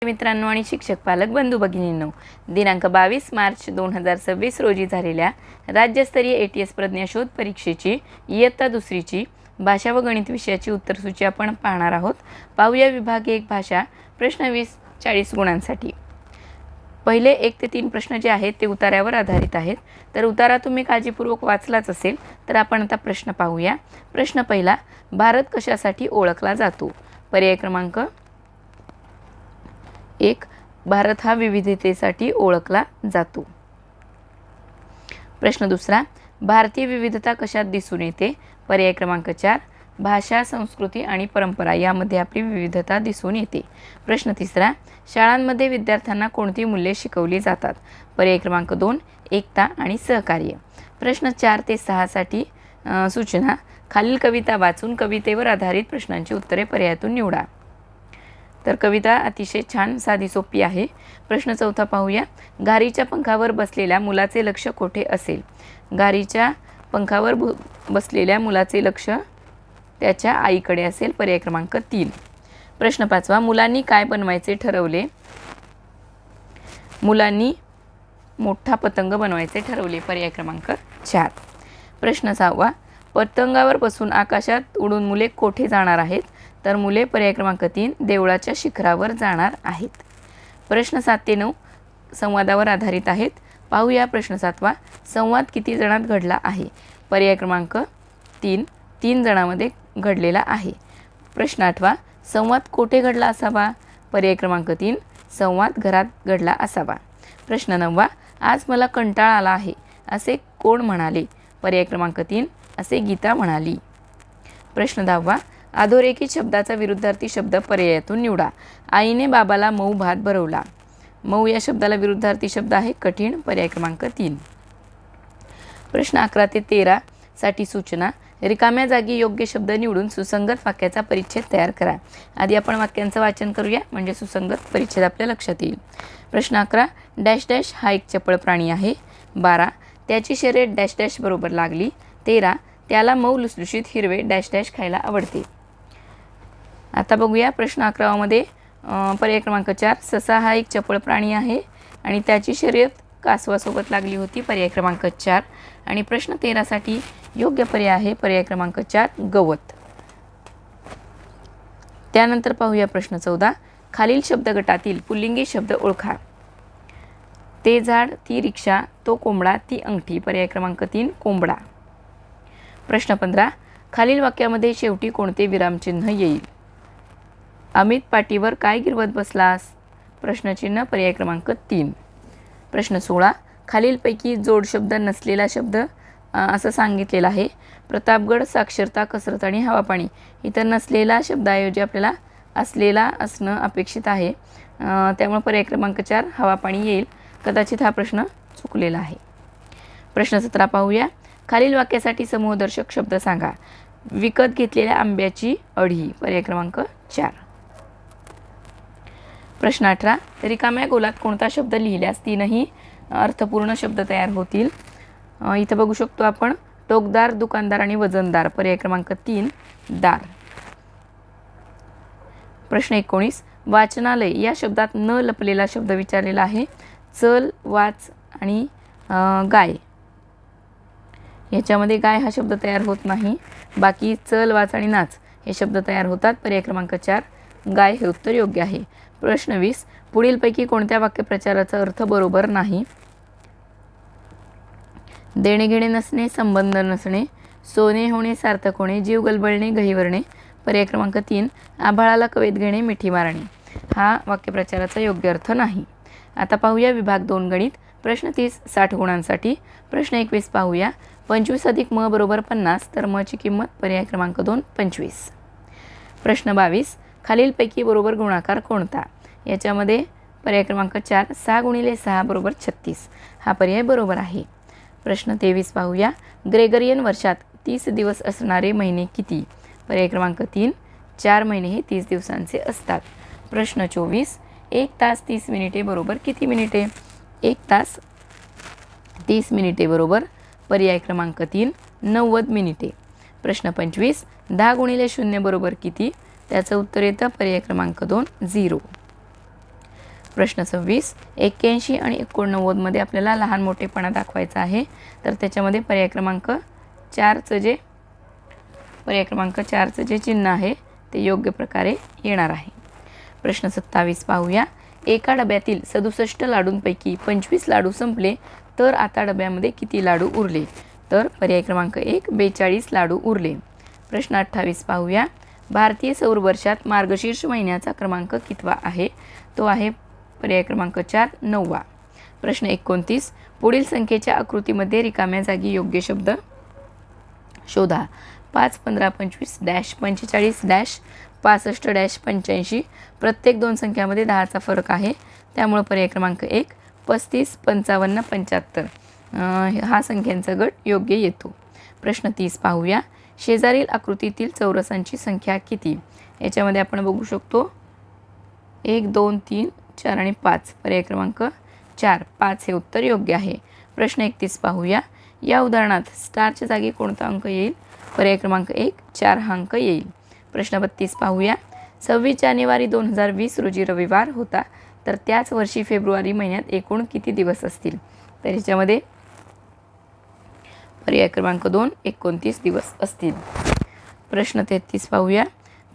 मित्रांनो आणि शिक्षक पालक बंधू भगिनींनो, दिनांक 22 मार्च 2026 रोजी झालेल्या राज्यस्तरीय ATS प्रज्ञाशोध परीक्षेची इयत्ता दुसरीची भाषा व गणित विषयाची उत्तरसूची आपण पाहणार आहोत. पाहूया विभाग 1 भाषा प्रश्न 20 40 गुणांसाठी. पहिले 1 ते 3 प्रश्न जे आहेत ते उतार्यावर आधारित आहेत. तर उतारा तुम्ही काळजीपूर्वक वाचलाच असेल. तर आपण आता प्रश्न पाहूया. प्रश्न पहिला, भारत कशासाठी ओळखला जातो? पर्याय क्रमांक 1, भारत हा विविधतेसाठी ओळखला जातो. प्रश्न दुसरा, भारतीय विविधता कशात दिसून येते? पर्याय क्रमांक 4, भाषा, संस्कृती आणि परंपरा यामध्ये आपली विविधता दिसून येते. प्रश्न तिसरा, शाळांमध्ये विद्यार्थ्यांना कोणती मूल्ये शिकवली जातात? पर्याय क्रमांक 2, एकता आणि सहकार्य. प्रश्न 4 ते 6 साठी सूचना, खालील कविता वाचून कवितेवर आधारित प्रश्नांची उत्तरे पर्यायातून निवडा. तर कविता अतिशय छान साधी सोपी आहे. प्रश्न चौथा पाहूया. घारीच्या पंखावर बसलेल्या मुलाचे लक्ष कोठे असेल? घारीच्या पंखावर बसलेल्या मुलाचे लक्ष त्याच्या आईकडे असेल. पर्याय क्रमांक 3. प्रश्न पाचवा, मुलांनी काय बनवायचे ठरवले? मुलांनी मोठा पतंग बनवायचे ठरवले. पर्याय क्रमांक 4. प्रश्न 6वा, पतंगावर बसून आकाशात उडून मुले कोठे जाणार आहेत? तर मुले पर्याय क्रमांक 3, देवळाच्या शिखरावर जाणार आहेत. प्रश्न 7 ते 9 संवादावर आधारित आहेत. पाहूया प्रश्न 7वा, संवाद किती जणांत घडला आहे? पर्याय क्रमांक 3, 3 जणांमध्ये घडलेला आहे. प्रश्न 8वा, संवाद कोठे घडला असावा? पर्याय क्रमांक 3, संवाद घरात घडला असावा. प्रश्न 9वा, आज मला कंटाळा आला आहे असे कोण म्हणाले? पर्याय क्रमांक 3, असे गीता म्हणाली. प्रश्न 10वा, अधोरेखित शब्दाचा विरुद्धार्थी शब्द पर्यायातून निवडा. आईने बाबाला मऊ भात भरवला. मऊ या शब्दाला विरुद्धार्थी शब्द आहे कठीण. पर्याय क्रमांक 3. प्रश्न 11 ते 13 साठी सूचना, रिकाम्या जागी योग्य शब्द निवडून सुसंगत वाक्याचा परिच्छेद तयार करा. आधी आपण वाक्यांचं वाचन करूया म्हणजे सुसंगत परिच्छेद आपल्या लक्षात येईल. प्रश्न 11, डॅश डॅश हा एक चपळ प्राणी आहे. 12, त्याची शर्यत डॅश डॅश बरोबर लागली. 13, त्याला मऊ लुसलुशीत हिरवे डॅश डॅश खायला आवडते. आता बघूया प्रश्न 11 मध्ये पर्याय क्रमांक 4, ससा हा एक चपळ प्राणी आहे आणि त्याची शर्यत कासवासोबत लागली होती. पर्याय क्रमांक 4. आणि प्रश्न 13 साठी योग्य पर्याय आहे पर्याय क्रमांक 4, गवत. त्यानंतर पाहूया प्रश्न 14, खालील शब्द गटातील पुल्लिंगी शब्द ओळखा. ते झाड, ती रिक्षा, तो कोंबडा, ती अंगठी. पर्याय क्रमांक 3, कोंबडा. प्रश्न 15, खालील वाक्यामध्ये शेवटी कोणते विरामचिन्ह येईल? अमित पाटीवर काय गिरवत बसलास? प्रश्नचिन्ह पर्याय क्रमांक 3. प्रश्न 16, खालीलपैकी जोड शब्द नसलेला शब्द असं सांगितलेलं आहे. प्रतापगड, साक्षरता, कसरत आणि हवापाणी. इथं नसलेला शब्दाऐवजी आपल्याला असलेला असणं अपेक्षित आहे. त्यामुळे पर्याय क्रमांक 4, हवापाणी येईल. कदाचित हा प्रश्न चुकलेला आहे. प्रश्न 17 पाहूया. खालील वाक्यासाठी समूहदर्शक शब्द सांगा. विकत घेतलेल्या आंब्याची अढी. पर्याय क्रमांक 4. प्रश्न 18, रिकाम्या गोलात कोणता शब्द लिहिल्यास 3ही अर्थपूर्ण शब्द तयार होतील? इथं बघू शकतो आपण टोकदार, दुकानदार आणि वजनदार. पर्याय क्रमांक 3, दार. प्रश्न 19, वाचनालय या शब्दात न लपलेला शब्द विचारलेला आहे. चल, वाच आणि गाय. याच्यामध्ये गाय हा शब्द तयार होत नाही. बाकी चल, वाच आणि नाच हे शब्द तयार होतात. पर्याय क्रमांक 4, गाय हे उत्तर योग्य आहे. प्रश्न 20, पुढीलपैकी कोणत्या वाक्यप्रचाराचा अर्थ बरोबर नाही? देणे घेणे नसणे, संबंध नसणे, सोने होणे, सार्थक होणे, जीव गलबळणे, गहिवरणे. पर्याय क्रमांक 3, आभाळाला कवेत घेणे, मिठी मारणे. हा वाक्यप्रचाराचा योग्य अर्थ नाही. आता पाहूया विभाग 2 गणित. प्रश्न 30 60 गुणांसाठी. प्रश्न 21 पाहूया. 25 अधिक म बरोबर 50, तर म ची किंमत पर्याय क्रमांक 2, 25. प्रश्न 22, खालीलपैकी बरोबर गुणाकार कोणता? याच्यामध्ये पर्याय क्रमांक 4, 6 गुणिले 6 बरोबर 36. हा पर्याय बरोबर आहे. प्रश्न 23 पाहूया. ग्रेगरियन वर्षात 30 दिवस असणारे महिने किती? पर्याय क्रमांक 3, 4 महिने हे 30 दिवसांचे असतात. प्रश्न 24, 1 तास 30 मिनिटे बरोबर किती मिनिटे? 1 तास 30 मिनिटे बरोबर पर्याय क्रमांक 3, 90 मिनिटे. प्रश्न 25, 10 गुणिले 0 बरोबर किती? त्याचं उत्तर येतं पर्याय क्रमांक 2, 0. प्रश्न 26. 81 आणि 89मध्ये आपल्याला लहान मोठेपणा दाखवायचा आहे. तर त्याच्यामध्ये पर्याय क्रमांक 4चं जे चिन्ह आहे ते योग्य प्रकारे येणार आहे. प्रश्न 27 पाहूया. एका डब्यातील 67 लाडूंपैकी 25 लाडू संपले तर आता डब्यामध्ये किती लाडू उरले? तर पर्याय क्रमांक 1 42 लाडू उरले. प्रश्न 28 पाहूया. भारतीय सौर वर्षात मार्गशीर्ष महिन्याचा क्रमांक कितवा आहे? तो आहे पर्याय क्रमांक 4 9वा. प्रश्न 29. पुढील संख्येच्या आकृतीमध्ये रिकाम्या जागी योग्य शब्द शोधा. 5 15 25 डॅश 45 डॅश 65 डॅश 85. प्रत्येक दोन संख्यामध्ये 10चा फरक आहे, त्यामुळे पर्याय क्रमांक 1 35 55 75 हा संख्यांचा गट योग्य येतो. प्रश्न 30 पाहूया. शेजारील आकृतीतील चौरसांची संख्या किती? याच्यामध्ये आपण बघू शकतो 1 2 3 4 आणि 5. पर्याय क्रमांक 4 5 हे उत्तर योग्य आहे. प्रश्न 31 पाहूया. या उदाहरणात स्टारच्या जागी कोणता अंक येईल? पर्याय क्रमांक 1 4 हा अंक येईल. प्रश्न 32 पाहूया. 26 जानेवारी 2020 रोजी रविवार होता, तर त्याच वर्षी फेब्रुवारी महिन्यात एकूण किती दिवस असतील? तर याच्यामध्ये पर्याय क्रमांक 2 29 दिवस असतील. प्रश्न 33 पाहूया.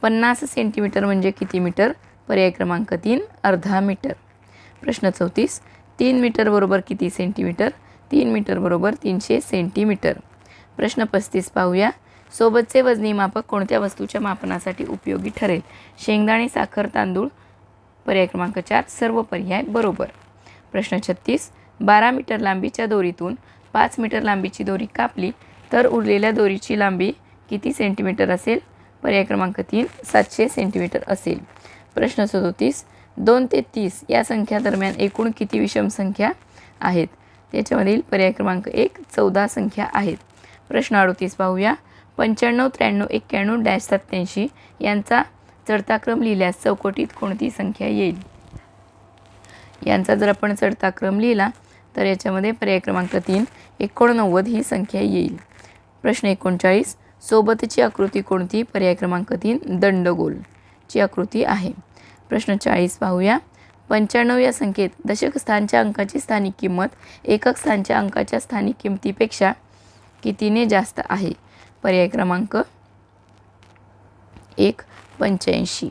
50 सेंटीमीटर म्हणजे किती मीटर? पर्याय क्रमांक 3 अर्धा मीटर. प्रश्न 34. 3 मीटर बरोबर किती सेंटीमीटर? 3 मीटर बरोबर 300 सेंटीमीटर. प्रश्न 35 पाहूया. सोबतचे वजनी मापक कोणत्या वस्तूच्या मापनासाठी उपयोगी ठरेल? शेंगदाणे, साखर, तांदूळ. पर्याय क्रमांक 4 सर्व पर्याय बरोबर. प्रश्न 36. 12 मीटर लांबीच्या दोरीतून 5 मीटर लांबीची दोरी कापली तर उरलेल्या दोरीची लांबी किती सेंटीमीटर असेल? पर्याय क्रमांक 3 700 सेंटीमीटर असेल. प्रश्न 37. 2 ते 30 या संख्या दरम्यान एकूण किती विषम संख्या आहेत? त्याच्यामधील पर्याय क्रमांक 1 14 संख्या आहेत. प्रश्न 38 पाहूया. 95 93 91 डॅश 87 यांचा चढता क्रम लिहिल्यास चौकटीत कोणती संख्या येईल? यांचा जर आपण चढता क्रम लिहिला तर याच्यामध्ये पर्याय क्रमांक 3 89 ही संख्या येईल. प्रश्न 39. सोबतची आकृती कोणती? पर्याय क्रमांक 3 दंडगोलची आकृती आहे. प्रश्न 40 पाहूया. 95 या संख्येत दशक स्थानच्या अंकाची स्थानिक किंमत एकक स्थानच्या अंकाच्या स्थानिक किमतीपेक्षा कितीने जास्त आहे? पर्याय क्रमांक 1 85.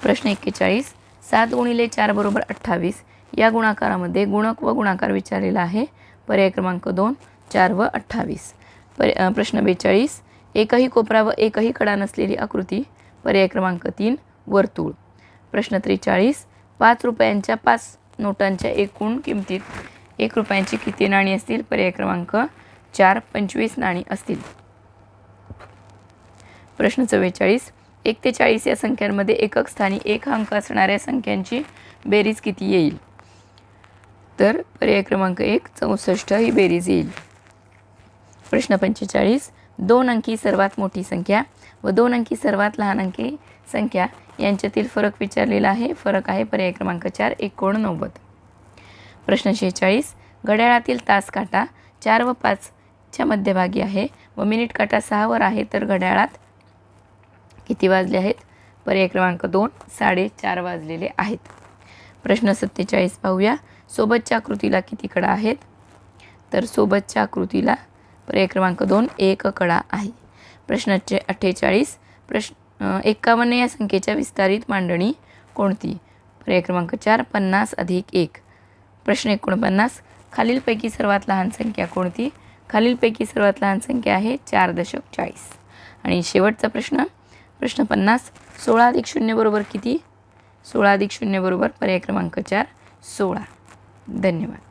प्रश्न 41. 7 गुणिले 4 बरोबर 28 या गुणाकारामध्ये गुणक व गुणाकार विचारलेला आहे. पर्याय क्रमांक 2 4 व 28. प्रश्न 42. एकही कोपरा व एकही कडा नसलेली आकृती. पर्याय क्रमांक 3 वर्तुळ. प्रश्न 43. 5 रुपयांच्या 5 नोटांच्या एकूण किमतीत 1 रुपयांची किती नाणी असतील? पर्याय क्रमांक 4 25 नाणी असतील. प्रश्न 44. 1 ते 40 या संख्यांमध्ये एकक स्थानी 1 अंक असणाऱ्या संख्यांची बेरीज किती येईल? तर पर्याय क्रमांक 1 64 ही बेरीज येईल. प्रश्न 45. 2 अंकी सर्वात मोठी संख्या व 2 अंकी सर्वात लहान अंकी संख्या यांच्यातील फरक विचारलेला आहे. फरक आहे पर्याय क्रमांक 4 89. प्रश्न 46. घड्याळातील तास काटा 4 व 5च्या मध्यभागी आहे व मिनिट काटा 6 वर आहे, तर घड्याळात किती वाजले आहेत? पर्याय क्रमांक 2 4:30 वाजलेले आहेत. प्रश्न 47 पाहूया. सोबतच्या आकृतीला किती कडा आहेत? तर सोबतच्या आकृतीला पर्याय क्रमांक 2 1 कडा आहे. प्रश्न 48. 51 या संख्येच्या विस्तारित मांडणी कोणती? पर्याय क्रमांक 4 50 अधिक 1. प्रश्न 49. खालीलपैकी सर्वात लहान संख्या कोणती? खालीलपैकी सर्वात लहान संख्या आहे 4.40. आणि शेवटचा प्रश्न 50. 16 अधिक 0 बरोबर किती? 16 अधिक 0 बरोबर पर्याय क्रमांक 4 16. धन्यवाद.